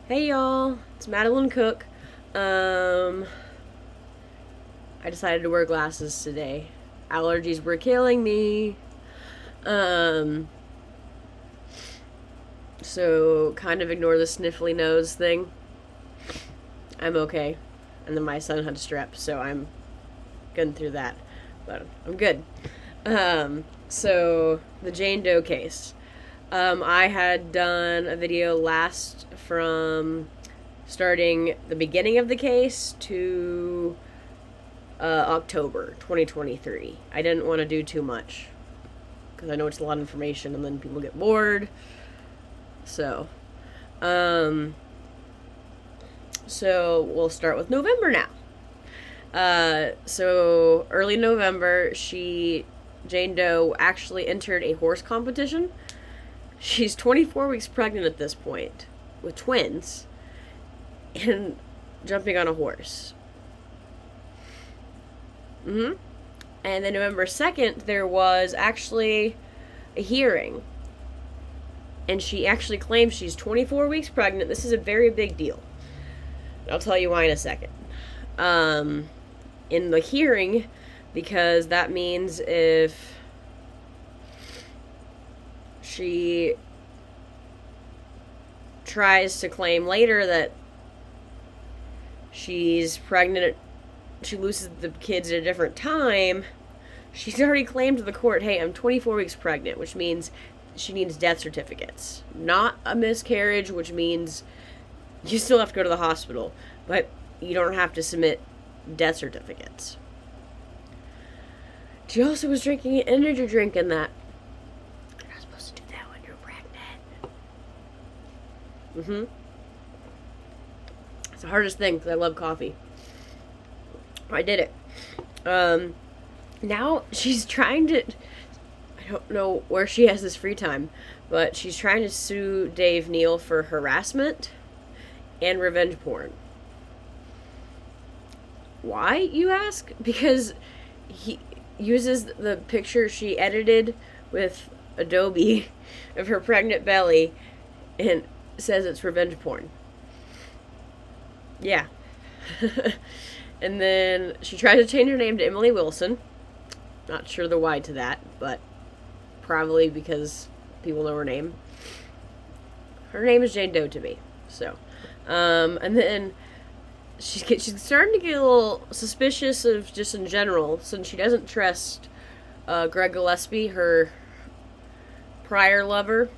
Hey y'all, it's Madeline Cook. I decided to wear glasses today. Allergies were killing me. Um, so kind of ignore the sniffly nose thing. I'm okay. And then my son had strep, so I'm getting through that. But I'm good. So the Jane Doe case. I had done a video last from starting the beginning of the case to October 2023. I didn't want to do too much because I know it's a lot of information and then people get bored. So we'll start with November now. So early November, Jane Doe actually entered a horse competition. She's 24 weeks pregnant at this point, with twins, and jumping on a horse. And then November 2nd, there was actually a hearing. And she actually claims she's 24 weeks pregnant. This is a very big deal. I'll tell you why in a second. In the hearing, because that means if she tries to claim later that she's pregnant, she loses the kids at a different time, she's already claimed to the court, hey, I'm 24 weeks pregnant, which means she needs death certificates. Not a miscarriage, which means you still have to go to the hospital, but you don't have to submit death certificates. She also was drinking an energy drink in that. You're not supposed to do that when you're pregnant. It's the hardest thing because I love coffee. I did it. Now she's trying to, I don't know where she has this free time, but she's trying to sue Dave Neal for harassment and revenge porn. Why, you ask? Because he uses the picture she edited with Adobe of her pregnant belly and says it's revenge porn. Yeah. And then she tries to change her name to Emily Wilson. Not sure the why to that, but probably because people know her name. Her name is Jane Doe to me. So, and then she's starting to get a little suspicious of just in general, since she doesn't trust Greg Gillespie, her prior lover.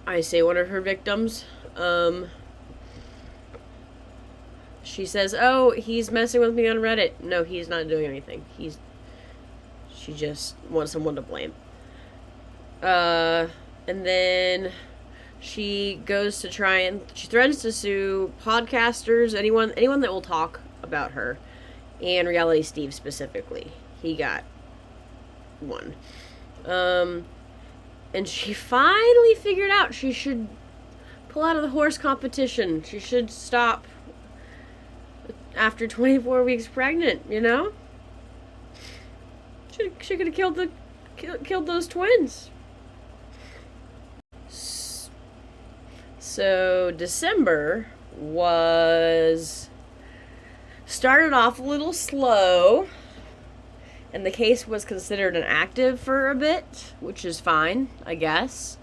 I say one of her victims. She says, oh, he's messing with me on Reddit. No, he's not doing anything. She just wants someone to blame. And then she goes to try and she threatens to sue podcasters, anyone that will talk about her, and Reality Steve specifically. He got one. And she finally figured out she should pull out of the horse competition. She should stop after 24 weeks pregnant, you know? She could have killed those twins. So December started off a little slow, and the case was considered inactive for a bit, which is fine, I guess.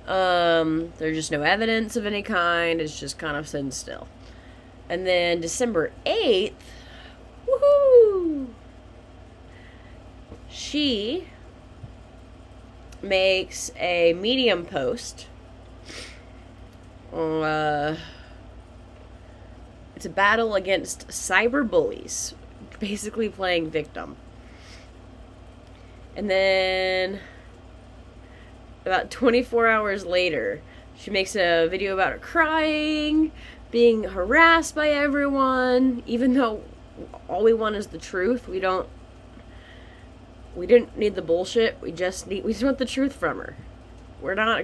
There's just no evidence of any kind. It's just kind of sitting still. And then December 8th, woohoo! She makes a Medium post. It's a battle against cyberbullies, basically playing victim. And then about 24 hours later, she makes a video about her crying, being harassed by everyone, even though all we want is the truth. We didn't need the bullshit. We just want the truth from her. We're not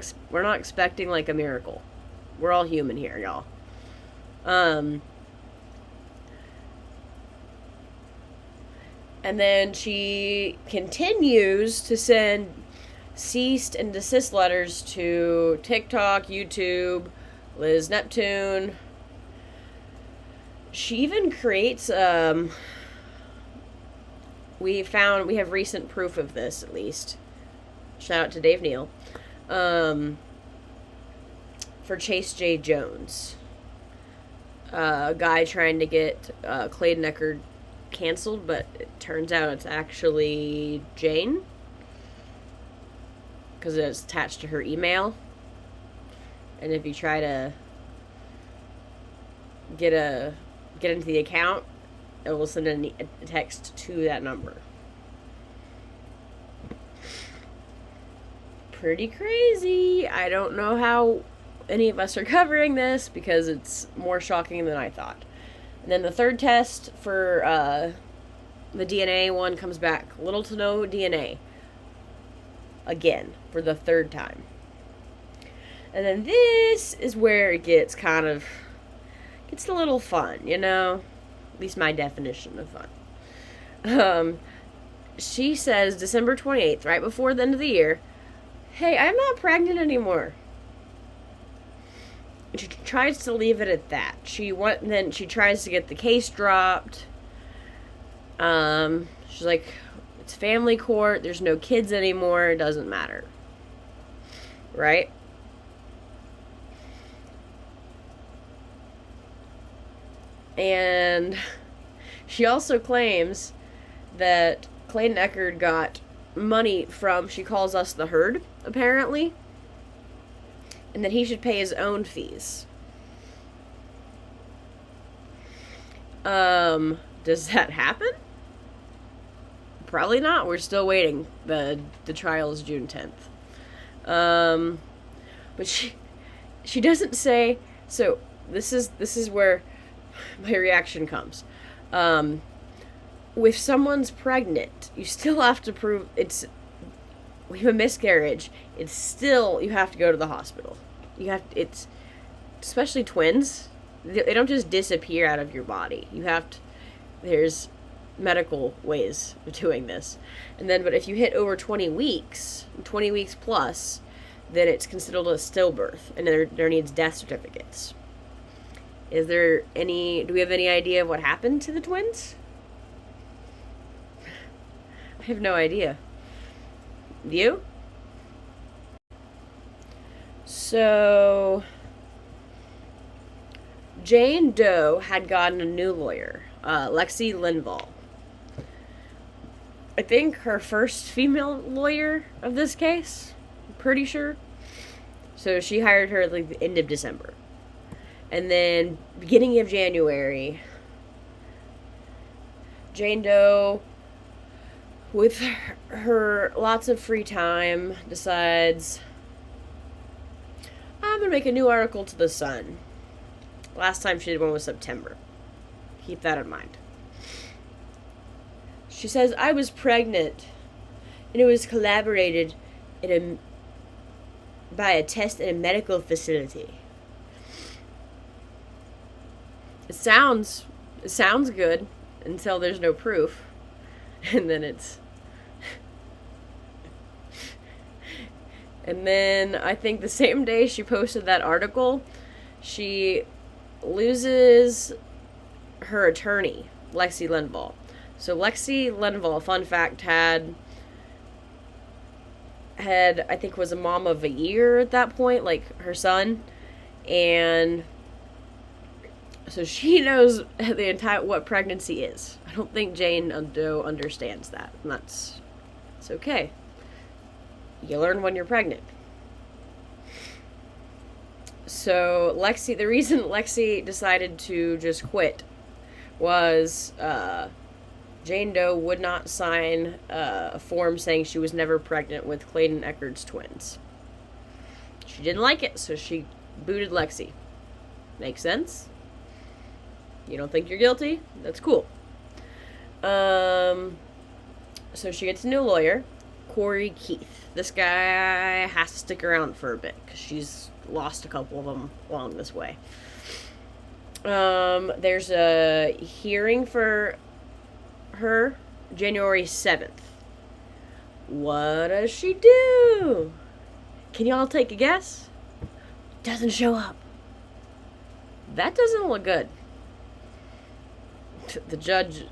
expecting like a miracle. We're all human here, y'all. And then she continues to send cease and desist letters to TikTok, YouTube, Liz Neptune. She even creates, we have recent proof of this, at least. Shout out to Dave Neal. For Chase J. Jones. A guy trying to get Clayton Echard canceled, but it turns out it's actually Jane. Because it's attached to her email. And if you try to get into the account, it will send a text to that number. Pretty crazy. I don't know how any of us are covering this because it's more shocking than I thought. And then the third test for the DNA one comes back. Little to no DNA. Again, for the third time. And then this is where it gets a little fun, you know? At least my definition of fun. She says December 28th, right before the end of the year, hey, I'm not pregnant anymore. She tries to leave it at that. Then she tries to get the case dropped. She's like, it's family court, there's no kids anymore, it doesn't matter. Right? And she also claims that Clayton Echard got money from, she calls us the herd, apparently, and that he should pay his own fees. Does that happen? Probably not. We're still waiting. The trial is June 10th. But she doesn't say, so this is where my reaction comes. If someone's pregnant, you still have to prove we have a miscarriage. It's still, you have to go to the hospital. Especially twins, they don't just disappear out of your body. There's medical ways of doing this. But if you hit over 20 weeks plus, then it's considered a stillbirth, and there needs death certificates. Do we have any idea of what happened to the twins? I have no idea. Do you? So, Jane Doe had gotten a new lawyer, Lexi Linval. I think her first female lawyer of this case. I'm pretty sure. So she hired her at the end of December. And then, beginning of January, Jane Doe, with her lots of free time, decides, I'm going to make a new article to the Sun. Last time she did one was September. Keep that in mind. She says, I was pregnant, and it was collaborated by a test in a medical facility. It sounds good until there's no proof. And then and then I think the same day she posted that article, she loses her attorney, Lexi Linval. So Lexi Linval, fun fact, had I think was a mom of a year at that point, like her son, and so she knows what pregnancy is. I don't think Jane Doe understands that. And it's okay. You learn when you're pregnant. So the reason Lexi decided to just quit was Jane Doe would not sign a form saying she was never pregnant with Clayton Echard's twins. She didn't like it, so she booted Lexi. Makes sense? You don't think you're guilty? That's cool. So she gets a new lawyer, Corey Keith. This guy has to stick around for a bit because she's lost a couple of them along this way. There's a hearing for her January 7th. What does she do? Can y'all take a guess? Doesn't show up. that doesn't look good. The judge,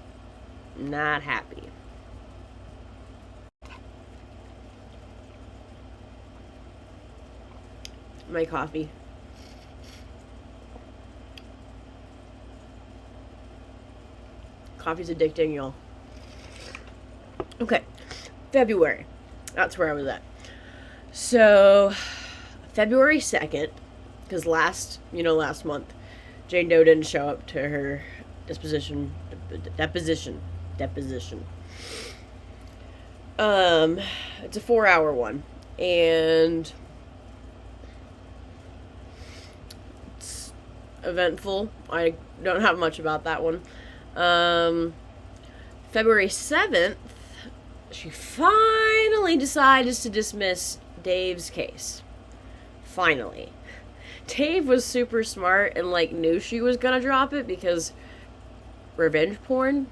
not happy. My coffee. Coffee's addicting, y'all. Okay, February. That's where I was at. So, February 2nd, because last month, Jane Doe didn't show up to her deposition. It's a 4-hour one, and it's eventful. I don't have much about that one. February 7th, she finally decides to dismiss Dave's case. Finally. Dave was super smart and, knew she was gonna drop it because revenge porn?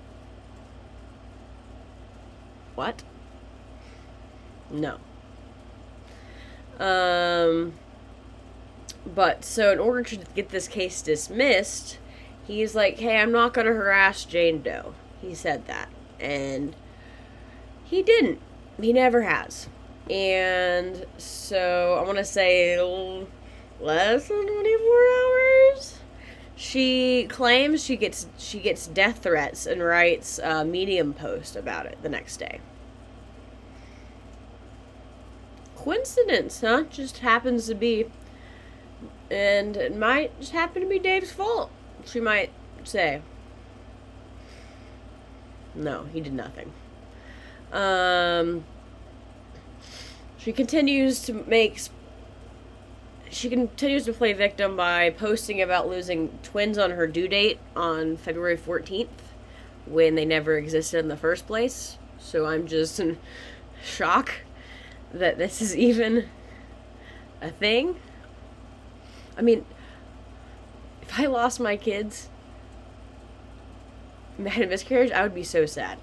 What? No. But, so in order to get this case dismissed, he's like, hey, I'm not gonna harass Jane Doe. He said that. And he didn't. He never has. And so, I want to say less than 24 hours? She claims she gets death threats and writes a Medium post about it the next day. Coincidence, huh? Just happens to be. And it might just happen to be Dave's fault, she might say. No, he did nothing. She continues to play victim by posting about losing twins on her due date on February 14th, when they never existed in the first place. So I'm just in shock that this is even a thing. I mean, if I lost my kids and had a miscarriage, I would be so sad.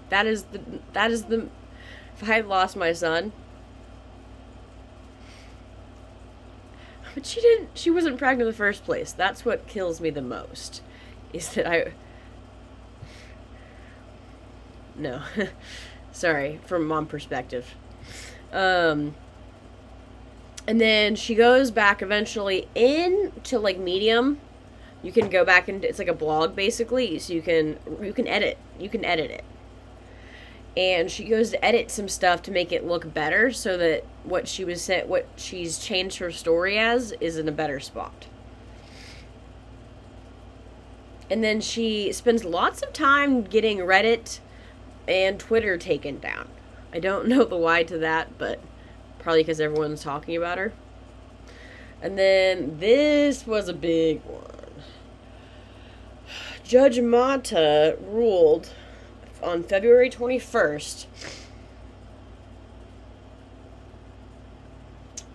That is the if I had lost my son. But she wasn't pregnant in the first place. That's what kills me the most. Is that no. Sorry, from mom perspective. And then she goes back eventually into Medium. You can go back and it's like a blog basically, so you can edit it. And she goes to edit some stuff to make it look better, so that what she's changed her story as is in a better spot. And then she spends lots of time getting Reddit and Twitter taken down. I don't know the why to that, but probably because everyone's talking about her. And then this was a big one. Judge Mata ruled on February 21st.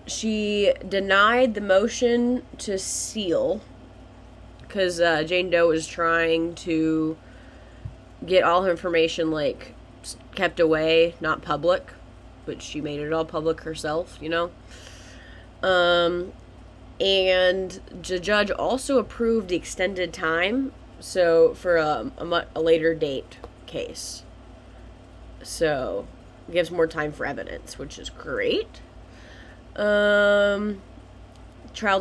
She denied the motion to seal because Jane Doe was trying to get all her information kept away, not public, but she made it all public herself, and the judge also approved the extended time, so for a later date case. So it gives more time for evidence, which is great. Trial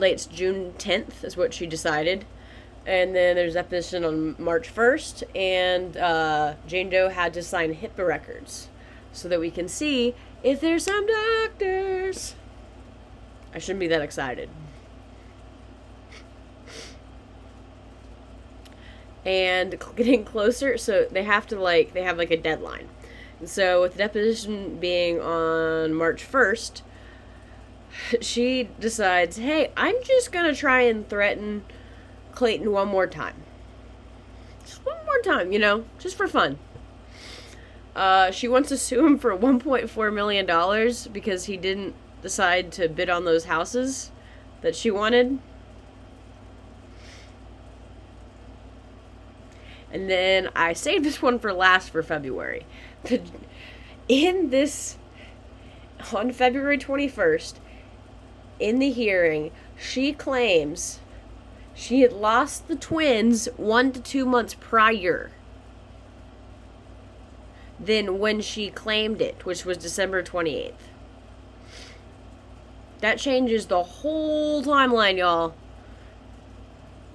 date's June 10th is what she decided. And then there's deposition on March 1st, and Jane Doe had to sign HIPAA records so that we can see if there's some doctors. I shouldn't be that excited. And getting closer, so they have to they have a deadline. And so with the deposition being on March 1st, she decides, hey, I'm just going to try and threaten Clayton one more time. Just one more time, just for fun. She wants to sue him for $1.4 million because he didn't decide to bid on those houses that she wanted. And then I saved this one for last for February. On February 21st, in the hearing, she claims She had lost the twins 1 to 2 months prior than when she claimed it, which was December 28th. That changes the whole timeline, y'all.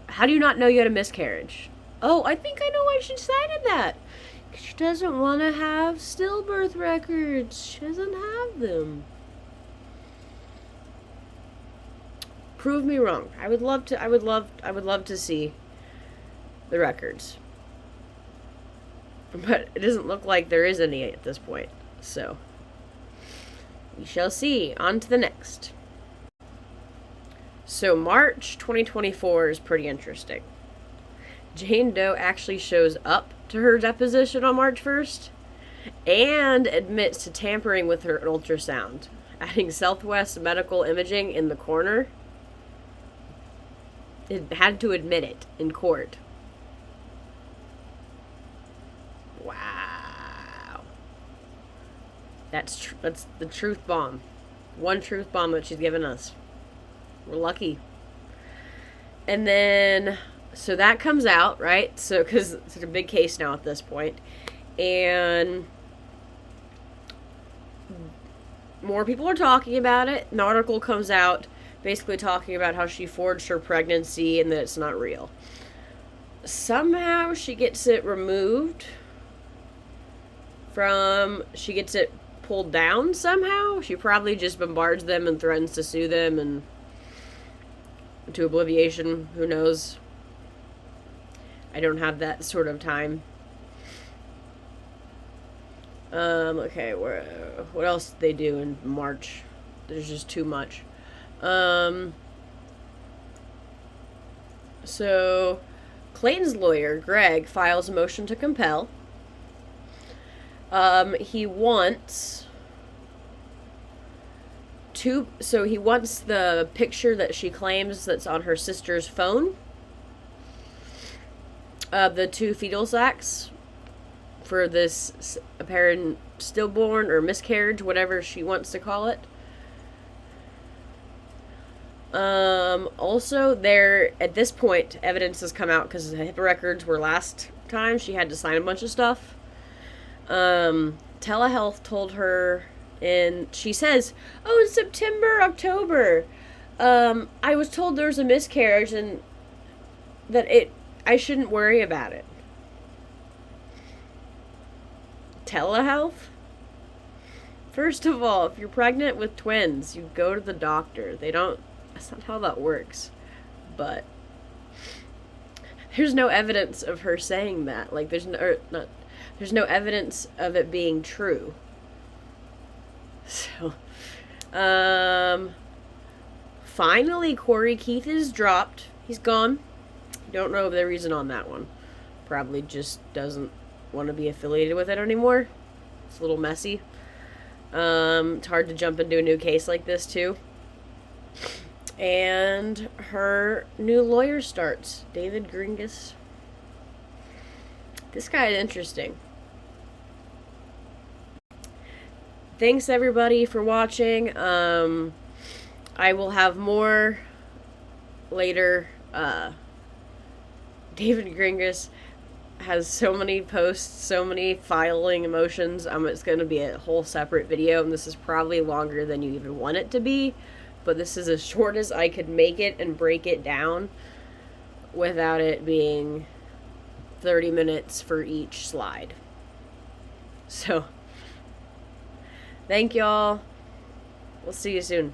How do you not know you had a miscarriage? Oh, I think I know why she decided that. She doesn't want to have stillbirth records. She doesn't have them. Prove me wrong. I would love to see the records. But it doesn't look like there is any at this point. So, we shall see. On to the next. So, March 2024 is pretty interesting. Jane Doe actually shows up to her deposition on March 1st and admits to tampering with her ultrasound, adding Southwest Medical Imaging in the corner. It had to admit it in court. Wow. That's the truth bomb. One truth bomb that she's given us. We're lucky. And then, so that comes out, right? So, because it's a big case now at this point. And more people are talking about it. An article comes out basically talking about how she forged her pregnancy and that it's not real. Somehow she gets it removed she gets it pulled down somehow. She probably just bombards them and threatens to sue them and to oblivion. Who knows? I don't have that sort of time. Okay, what else did they do in March? There's just too much. So Clayton's lawyer, Greg, files a motion to compel. He wants the picture that she claims that's on her sister's phone of the 2 fetal sacs for this apparent stillborn or miscarriage, whatever she wants to call it. Also, at this point, evidence has come out because the HIPAA records were last time. She had to sign a bunch of stuff. Telehealth told her, and she says, oh, in September, October, I was told there was a miscarriage and that I shouldn't worry about it. Telehealth? First of all, if you're pregnant with twins, you go to the doctor. That's not how that works. But there's no evidence of her saying that. Like, there's no evidence of it being true. So, finally, Corey Keith is dropped. He's gone. Don't know the reason on that one. Probably just doesn't want to be affiliated with it anymore. It's a little messy. It's hard to jump into a new case like this, too. And her new lawyer starts, David Gringus. This guy is interesting. Thanks everybody for watching. I will have more later. David Gringus has so many posts, so many filing emotions. It's going to be a whole separate video, and this is probably longer than you even want it to be. But this is as short as I could make it and break it down without it being 30 minutes for each slide. So, thank y'all. We'll see you soon.